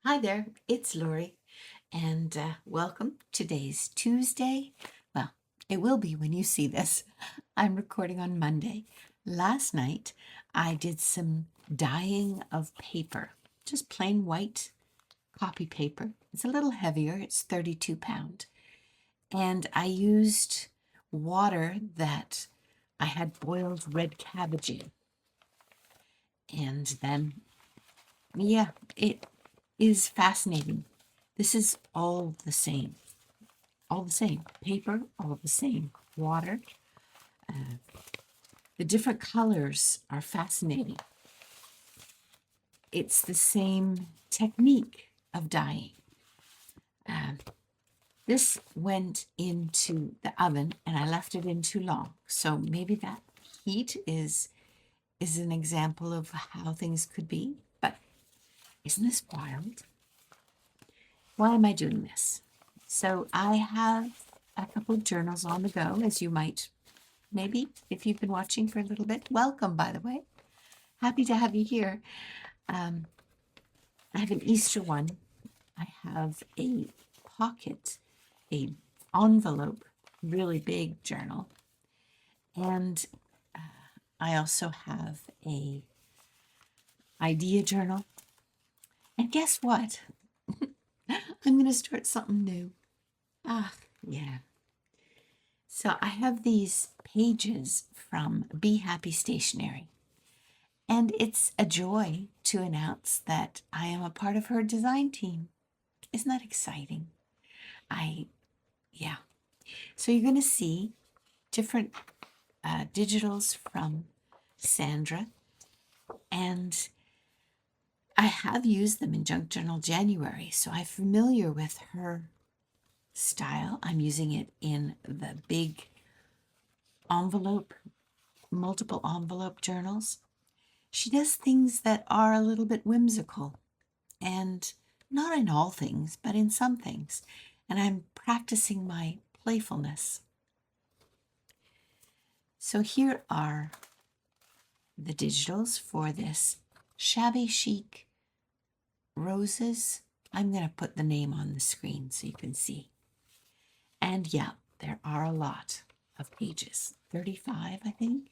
Hi there, it's Lori, and welcome. Today's Tuesday. Well, it will be when you see this. I'm recording on Monday. Last night, I did some dyeing of paper, just plain white copy paper. It's a little heavier, it's 32 pound. And I used water that I had boiled red cabbage in. And then, yeah, it is fascinating. This is all the same. All the same. Paper, all the same. Water. The different colors are fascinating. It's the same technique of dyeing. This went into the oven and I left it in too long. So maybe that heat is an example of how things could be. But isn't this wild? Why am I doing this? So I have a couple of journals on the go, as you might maybe, if you've been watching for a little bit. Welcome, by the way. Happy to have you here. I have an Easter one. I have a pocket, a envelope, really big journal. And I also have a idea journal. And guess what? I'm going to start something new. Yeah. So I have these pages from Bee Happy Stationery. And it's a joy to announce that I am a part of her design team. Isn't that exciting? Yeah. So you're going to see different digitals from Sandra. And I have used them in Junk Journal January, so I'm familiar with her style. I'm using it in the big envelope, multiple envelope journals. She does things that are a little bit whimsical, and not in all things, but in some things. And I'm practicing my playfulness. So here are the digitals for this Shabby Chic Roses. I'm going to put the name on the screen so you can see. And yeah, there are a lot of pages, 35, I think.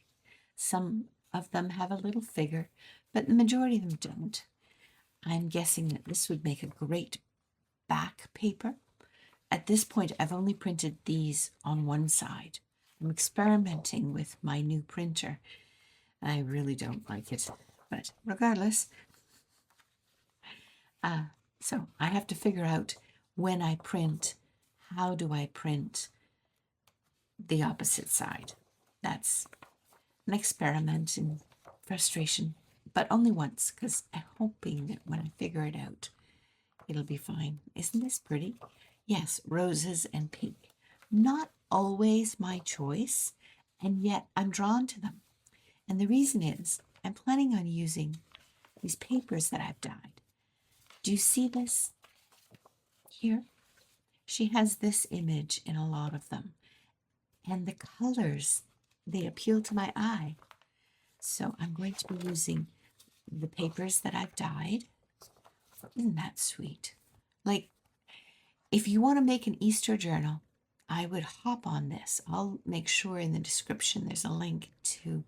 Some of them have a little figure, but the majority of them don't. I'm guessing that this would make a great back paper. At this point, I've only printed these on one side. I'm experimenting with my new printer. I really don't like it, but regardless. So I have to figure out when I print, how do I print the opposite side? That's an experiment in frustration, but only once, because I'm hoping that when I figure it out, it'll be fine. Isn't this pretty? Yes, roses and pink. Not always my choice, and yet I'm drawn to them. And the reason is I'm planning on using these papers that I've dyed. Do you see this here? She has this image in a lot of them. And the colors, they appeal to my eye. So I'm going to be using the papers that I've dyed. Isn't that sweet? Like, if you want to make an Easter journal, I would hop on this. I'll make sure in the description there's a link to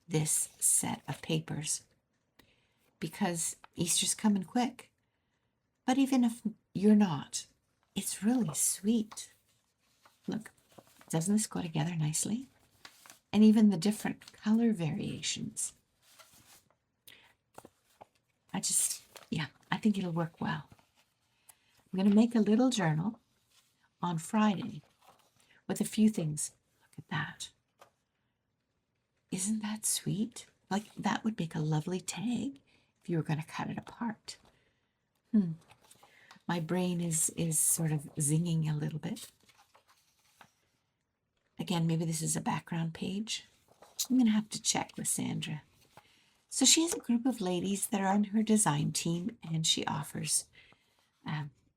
this set of papers because Easter's coming quick. But even if you're not, it's really sweet. Look, doesn't this go together nicely? And even the different color variations. I think it'll work well. I'm going to make a little journal on Friday with a few things. Look at that. Isn't that sweet? Like, that would make a lovely tag if you were going to cut it apart. My brain is sort of zinging a little bit. Again, maybe this is a background page. I'm going to have to check with Sandra. So she has a group of ladies that are on her design team, and she offers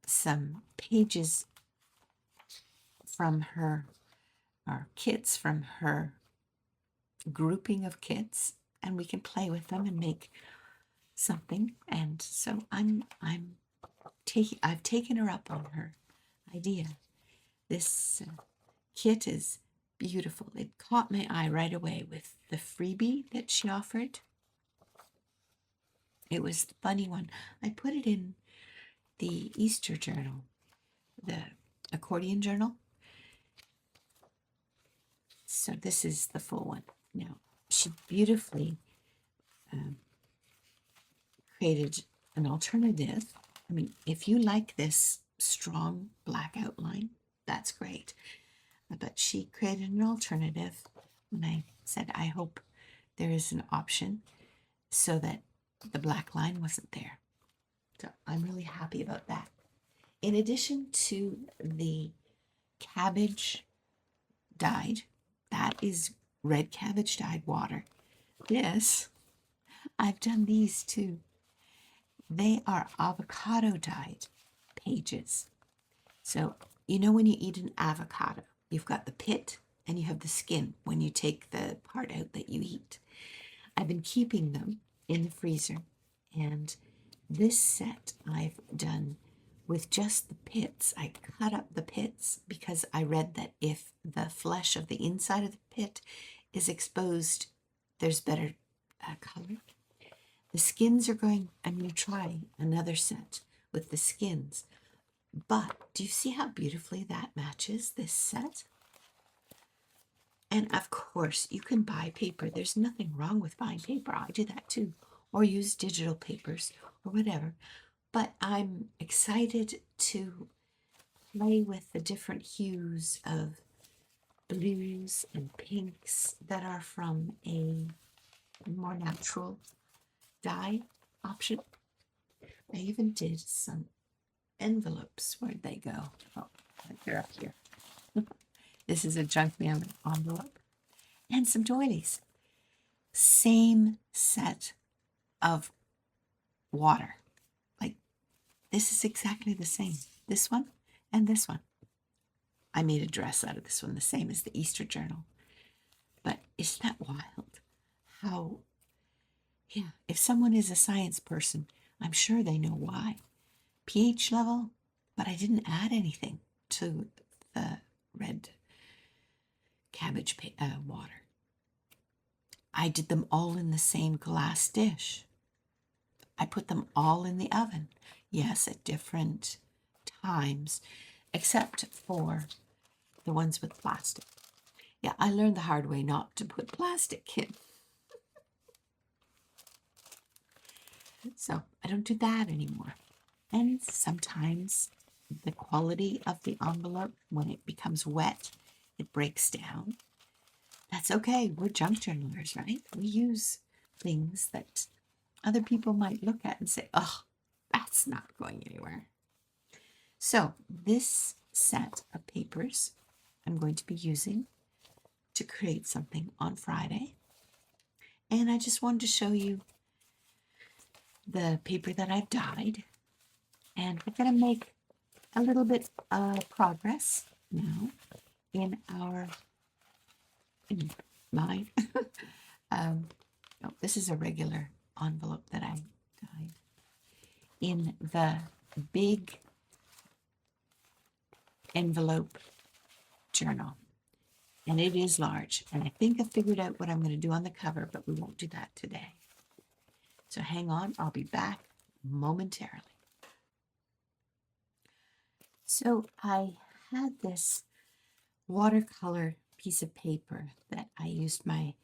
some pages from her, or kits from her grouping of kits, and we can play with them and make something. And so I'm I've taken her up on her idea. This kit is beautiful. It caught my eye right away with the freebie that she offered. It was the funny one. I put it in the Easter journal, the accordion journal. So this is the full one. Now, she beautifully created an alternative. I mean, if you like this strong black outline, that's great. But she created an alternative when I said, I hope there is an option so that the black line wasn't there. So I'm really happy about that. In addition to the cabbage dyed, that is red cabbage dyed water. Yes, I've done these too. They are avocado dyed pages. So, you know when you eat an avocado, you've got the pit and you have the skin when you take the part out that you eat. I've been keeping them in the freezer, and this set I've done with just the pits. I cut up the pits because I read that if the flesh of the inside of the pit is exposed, there's better color. The skins are going, I'm going to try another set with the skins. But do you see how beautifully that matches this set? And of course, you can buy paper. There's nothing wrong with buying paper. I do that too. Or use digital papers or whatever. But I'm excited to play with the different hues of blues and pinks that are from a more natural dye option. I even did some envelopes. Where'd they go? Oh, they're up here. This is a junk mail envelope. And some doilies. Same set of water. Like, this is exactly the same. This one and this one. I made a dress out of this one, the same as the Easter journal. But isn't that wild? How, yeah, if someone is a science person, I'm sure they know why. pH level, but I didn't add anything to the red cabbage water. I did them all in the same glass dish. I put them all in the oven. Yes, at different times, except for the ones with plastic. Yeah, I learned the hard way not to put plastic in. So I don't do that anymore. And sometimes the quality of the envelope, when it becomes wet, it breaks down. That's okay. We're junk journalers, right? We use things that other people might look at and say, oh, that's not going anywhere. So this set of papers I'm going to be using to create something on Friday. And I just wanted to show you the paper that I've dyed. And we're going to make a little bit of progress now in mine. No, this is a regular envelope that I dyed. In the big envelope journal. And it is large. And I think I figured out what I'm going to do on the cover, but we won't do that today. So hang on, I'll be back momentarily. So I had this watercolor piece of paper that I used my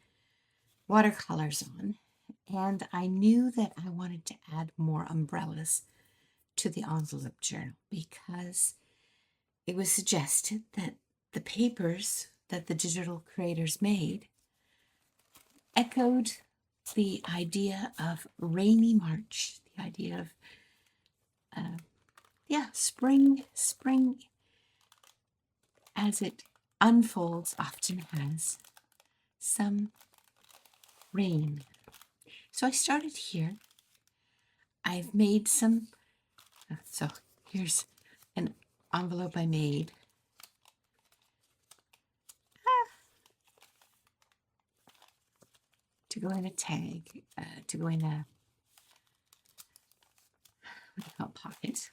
watercolors on, and I knew that I wanted to add more umbrellas to the envelope journal because it was suggested that the papers that the digital creators made echoed the idea of rainy March, the idea of spring as it unfolds often has some rain. So I started here. I've made some, so here's an envelope I made. To go in a tag, to go in a, what do you call it, pocket.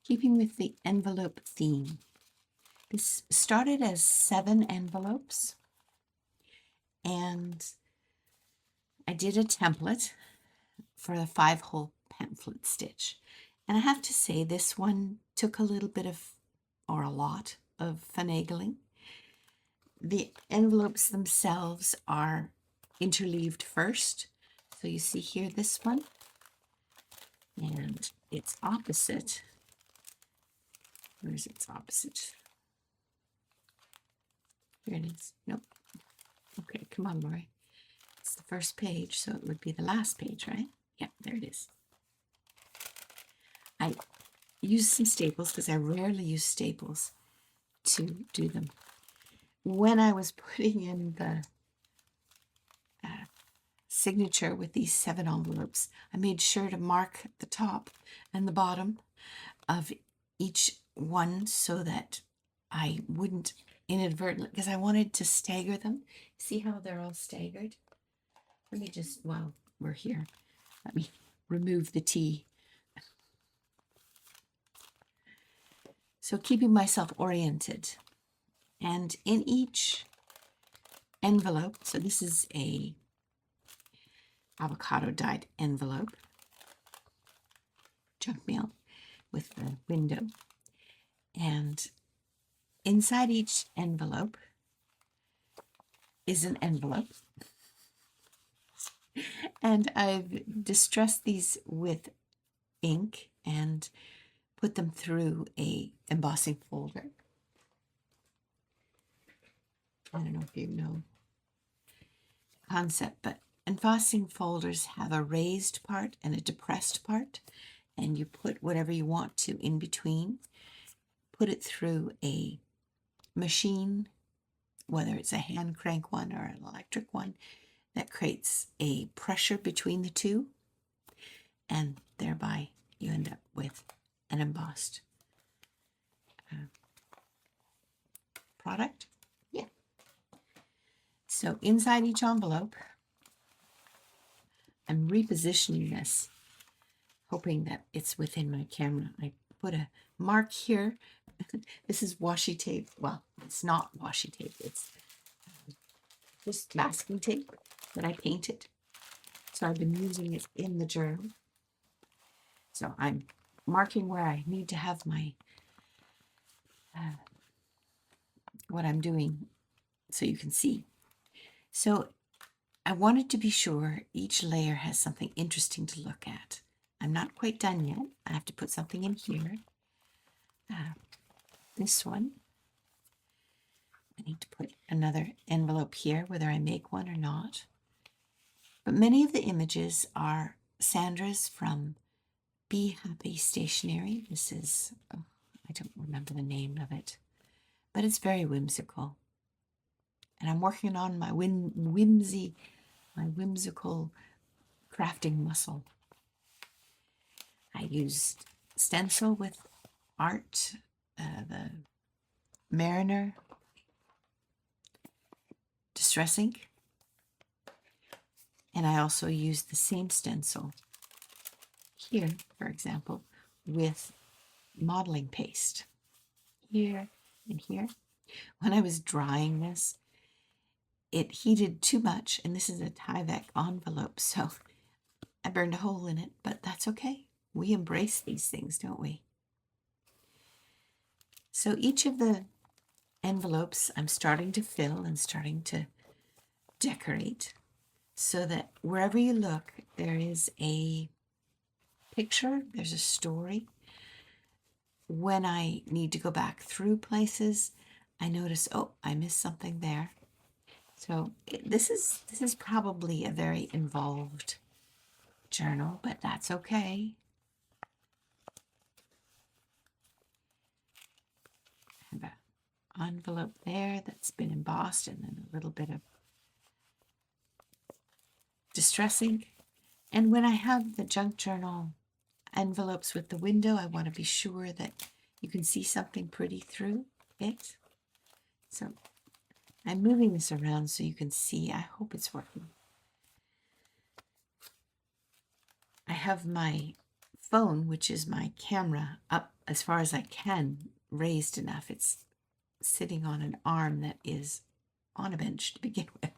keeping with the envelope theme. This started as 7 envelopes, and I did a template for the 5-hole pamphlet stitch. And I have to say, this one took a little bit of, or a lot of, finagling. The envelopes themselves are interleaved first. So you see here this one, and its opposite. Where's its opposite? Here it is. Nope. Okay, come on, Lori. It's the first page, so it would be the last page, right? Yeah, there it is. I use some staples because I rarely use staples to do them. When I was putting in the signature with these 7 envelopes, I made sure to mark the top and the bottom of each one so that I wouldn't inadvertently, because I wanted to stagger them. See how they're all staggered? Let me just, while we're here, let me remove the T. So keeping myself oriented. And in each envelope, so this is a avocado dyed envelope, junk mail with the window. And inside each envelope is an envelope. And I've distressed these with ink and put them through a embossing folder. I don't know if you know the concept, but embossing folders have a raised part and a depressed part, and you put whatever you want to in between. Put it through a machine, whether it's a hand crank one or an electric one, that creates a pressure between the two, and thereby you end up with an embossed product. Yeah. So inside each envelope, I'm repositioning this, hoping that it's within my camera. I put a mark here. This is washi tape. Well, it's not washi tape. It's just masking tape that I painted. So I've been using it in the journal. So I'm marking where I need to have my, what I'm doing so you can see. So I wanted to be sure each layer has something interesting to look at. I'm not quite done yet. I have to put something in here. This one. I need to put another envelope here, whether I make one or not. But many of the images are Sandra's from Bee Happy Stationery. This is, oh, I don't remember the name of it, but it's very whimsical. And I'm working on my whimsical crafting muscle. I used stencil with art, the Mariner distress ink, and I also used the same stencil here, for example, with modeling paste here and here. When I was drying this, it heated too much, and this is a Tyvek envelope, so I burned a hole in it, but that's okay. We embrace these things, don't we? So each of the envelopes I'm starting to fill and starting to decorate so that wherever you look, there is a picture, there's a story. When I need to go back through places, I notice, oh, I missed something there. So this is probably a very involved journal, but that's okay. I have an envelope there that's been embossed, and then a little bit of distress ink. And when I have the junk journal envelopes with the window, I want to be sure that you can see something pretty through it. So I'm moving this around so you can see. I hope it's working. I have my phone, which is my camera, up as far as I can, raised enough. It's sitting on an arm that is on a bench to begin with.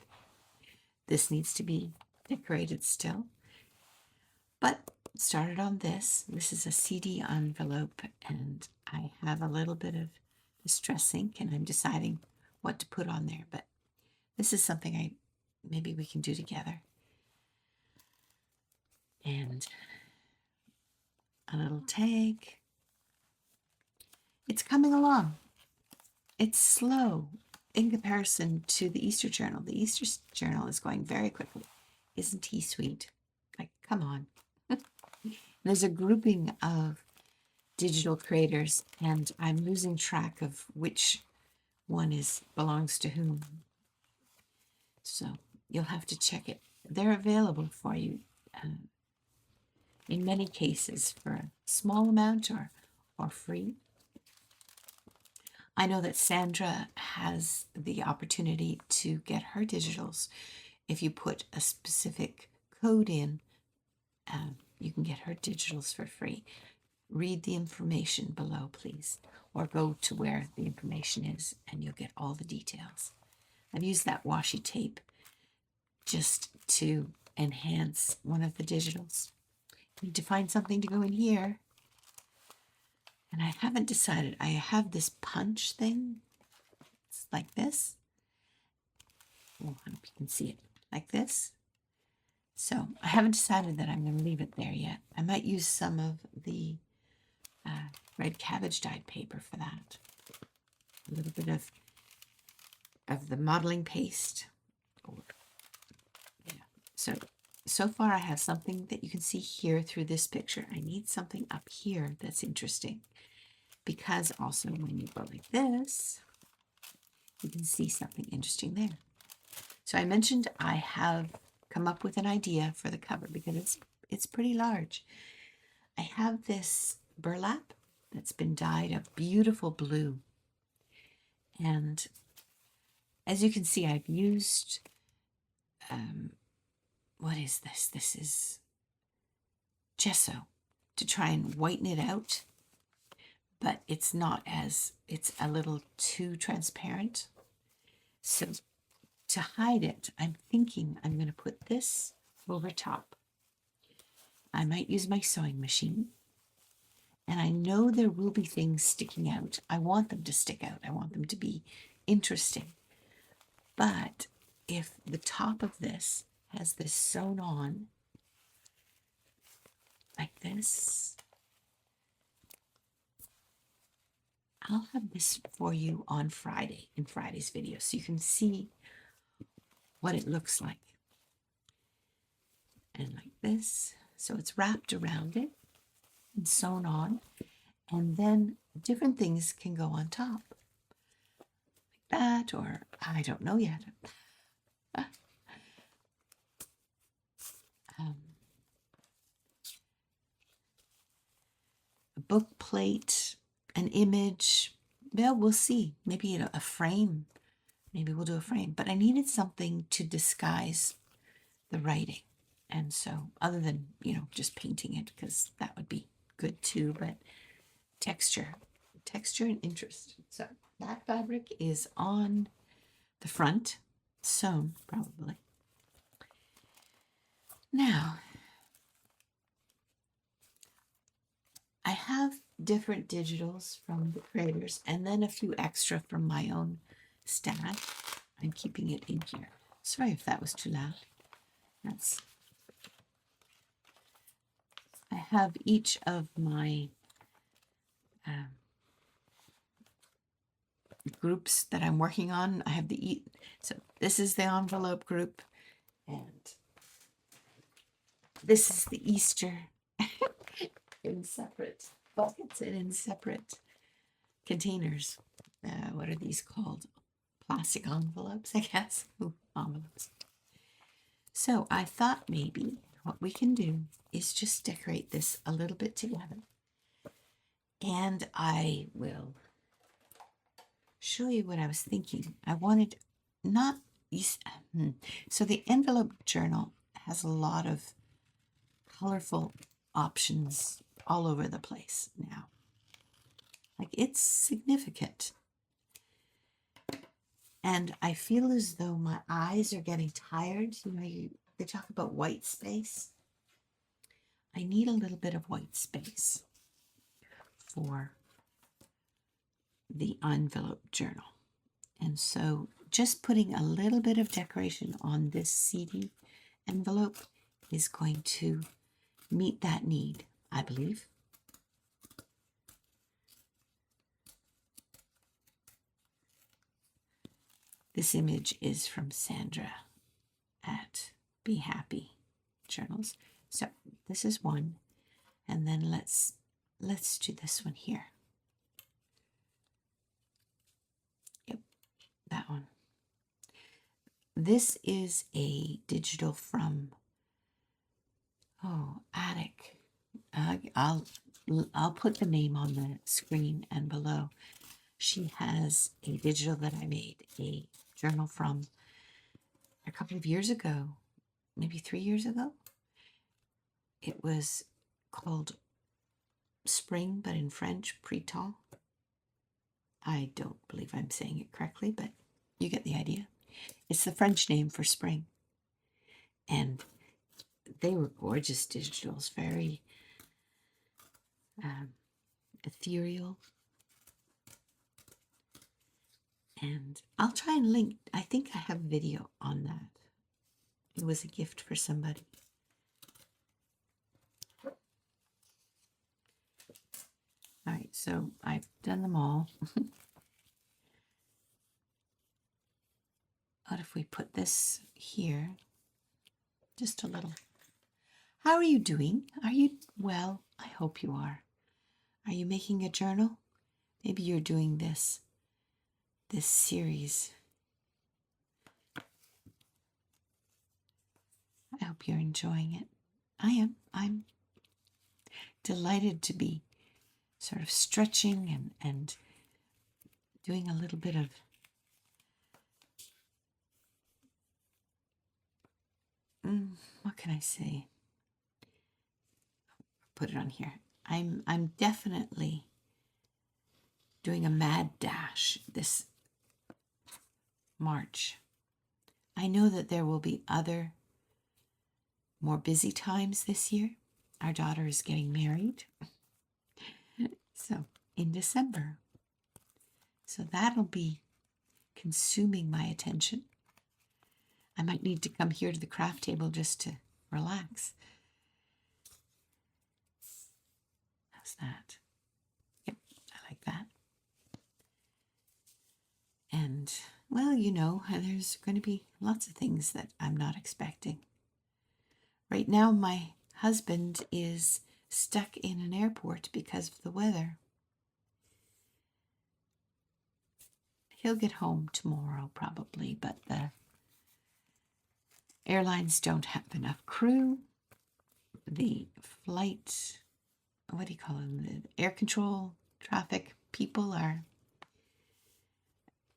This needs to be decorated still. But started on this. This is a CD envelope, and I have a little bit of distress ink, and I'm deciding what to put on there. But this is something maybe we can do together. And a little tag. It's coming along. It's slow in comparison to the Easter journal. The Easter journal is going very quickly. Isn't he sweet? Like, come on. There's a grouping of digital creators, and I'm losing track of which one belongs to whom. So you'll have to check it. They're available for you in many cases for a small amount or free. I know that Sandra has the opportunity to get her digitals. If you put a specific code in, you can get her digitals for free. Read the information below, please, or go to where the information is and you'll get all the details. I've used that washi tape just to enhance one of the digitals. I need to find something to go in here. And I haven't decided. I have this punch thing. It's like this. Oh, I hope you can see it. Like this. So I haven't decided that I'm going to leave it there yet. I might use some of the red cabbage dyed paper for that. A little bit of the modeling paste. Yeah. So far I have something that you can see here through this picture. I need something up here that's interesting, because also when you go like this, you can see something interesting there. So I mentioned I have come up with an idea for the cover because it's pretty large. I have this burlap that's been dyed a beautiful blue. And as you can see, I've used, what is this? This is gesso to try and whiten it out. But it's a little too transparent. So to hide it, I'm thinking I'm going to put this over top. I might use my sewing machine. And I know there will be things sticking out. I want them to stick out. I want them to be interesting. But if the top of this has this sewn on, like this, I'll have this for you on Friday, in Friday's video, so you can see what it looks like. And like this. So it's wrapped around it and sewn on. And then different things can go on top. Like that, or I don't know yet. A book plate, an image. Well, we'll see. Maybe a frame. Maybe we'll do a frame. But I needed something to disguise the writing. And so, other than, just painting it, because that would be good too, but texture and interest. So that fabric is on the front, sewn probably. Now, I have different digitals from the creators and then a few extra from my own stash. I'm keeping it in here. Sorry if that was too loud. I have each of my groups that I'm working on. I have so this is the envelope group, and this is the Easter in separate buckets and in separate containers. What are these called? Plastic envelopes, I guess. Ooh, envelopes. So I thought maybe what we can do is just decorate this a little bit together. And I will show you what I was thinking. I wanted so the envelope journal has a lot of colorful options all over the place now. Like, it's significant. And I feel as though my eyes are getting tired. You know, they talk about white space. I need a little bit of white space for the envelope journal. And so just putting a little bit of decoration on this CD envelope is going to meet that need, I believe. This image is from Sandra at Bee Happy Journals. So this is one, and then let's do this one here. Yep, that one. This is a digital from Attic. I'll put the name on the screen and below. She has a digital that I made a journal from a couple of years ago, maybe 3 years ago. It was called Spring, but in French, Printemps. I don't believe I'm saying it correctly, but you get the idea. It's the French name for spring. And they were gorgeous digitals, very ethereal. And I'll try and link, I think I have a video on that. It was a gift for somebody. All right, so I've done them all. What if we put this here? Just a little. How are you doing? Are you well? I hope you are. Are you making a journal? Maybe you're doing this series. I hope you're enjoying it. I am. I'm delighted to be sort of stretching and doing a little bit of what can I say? Put it on here. I'm definitely doing a mad dash this March. I know that there will be other more busy times this year. Our daughter is getting married. So in December. So that'll be consuming my attention. I might need to come here to the craft table just to relax. How's that? Yep, I like that. And, well, you know, there's going to be lots of things that I'm not expecting. Right now, my husband is stuck in an airport because of the weather. He'll get home tomorrow, probably, but the airlines don't have enough crew. The flight, what do you call them? The air control traffic people are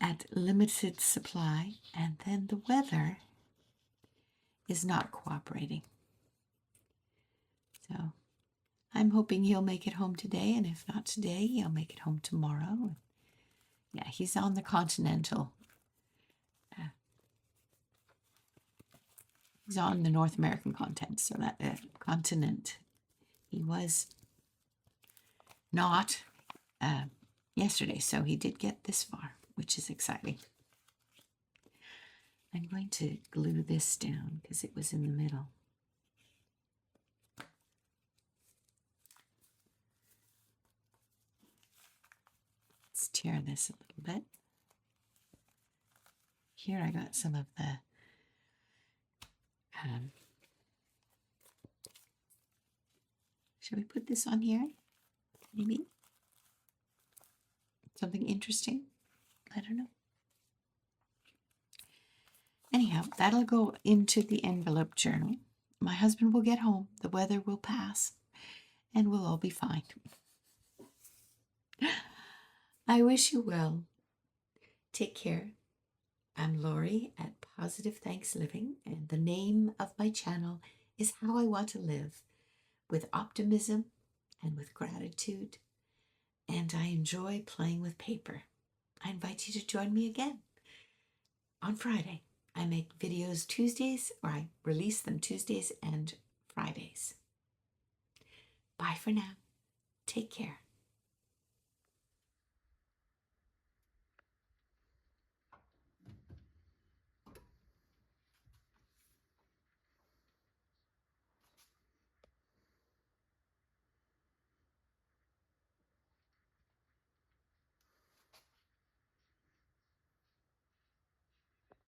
at limited supply, and then the weather is not cooperating. So I'm hoping he'll make it home today, and if not today, he'll make it home tomorrow. Yeah, he's on the continental. He's on the North American continent, so that continent. He was not yesterday, so he did get this far, which is exciting. I'm going to glue this down because it was in the middle. Let's tear this a little bit. Here I got some of the should we put this on here? Maybe something interesting? I don't know. Anyhow, that'll go into the envelope journal. My husband will get home, the weather will pass, and we'll all be fine. I wish you well. Take care. I'm Lori at Positive Thanks Living, and the name of my channel is How I Want to Live, with optimism and with gratitude, and I enjoy playing with paper. I invite you to join me again on Friday. I make videos Tuesdays, or I release them Tuesdays and Fridays. Bye for now. Take care.